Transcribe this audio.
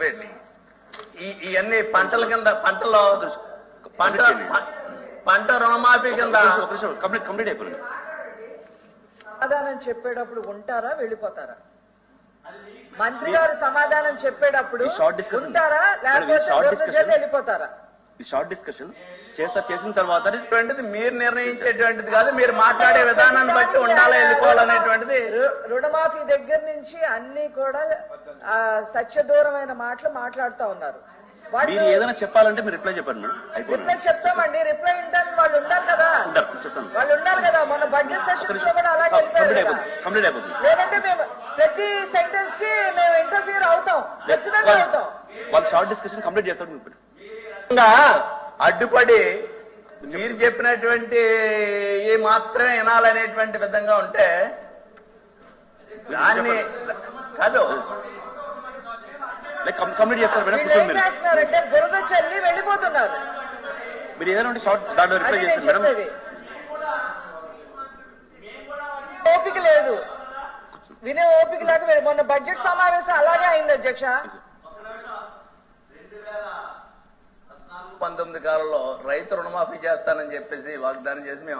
Wait. ఇవన్నీ పంటల కింద పంటలో పంట రుణమాఫీ కింద కంప్లీట్ అయిపోయింది. సమాధానం చెప్పేటప్పుడు ఉంటారా వెళ్ళిపోతారా? మంత్రి గారు సమాధానం చెప్పేటప్పుడు ఉంటారా లేకపోతే వెళ్ళిపోతారా? ఈ షార్ట్ డిస్కషన్ చేసిన తర్వాత మీరు నిర్ణయించేటువంటిది కాదు, మీరు మాట్లాడే విధానాన్ని బట్టి ఉండాలా వెళ్ళిపోవాలనేటువంటిది. రుణమాఫీ దగ్గర నుంచి అన్ని కూడా సత్యదూరమైన మాటలు మాట్లాడుతూ ఉన్నారు. మీరు ఏదైనా చెప్పాలంటే మీరు రిప్లై చెప్పండి మేడం. రిప్లై చెప్తామండి. రిప్లై ఇంటానికి వాళ్ళు ఉండాలి కదా, వాళ్ళు ఉండాలి కదా. మొన్న బడ్జెట్ సెషన్ లో కూడా అలాగే కంప్లీట్ అయిపోతుంది. లేదంటే మేము ప్రతి సెంటెన్స్ కి మేము ఇంటర్ఫియర్ అవుతాం, ఖచ్చితంగా అవుతాం. వాళ్ళు షార్ట్ డిస్కషన్ కంప్లీట్ చేస్తారు. అడ్డుపడి మీరు చెప్పినటువంటి ఏ మాత్రమే వినాలనేటువంటి విధంగా ఉంటే దాన్ని కాదు. కంప్లీట్ చేస్తారు మేడం. ఏం చేస్తున్నారంటే బురద చల్లి వెళ్ళిపోతున్నారు. మీరు ఏదైనా షార్ట్ దాంట్లో రిప్లై చేస్తారు మేడం. ఓపిక లేదు, వినే ఓపిక లేక మొన్న బడ్జెట్ సమావేశం అలాగే అయింది అధ్యక్ష. 2019 కాలంలో రైతు రుణమాఫీ చేస్తానని చెప్పేసి వాగ్దానం చేసి మేము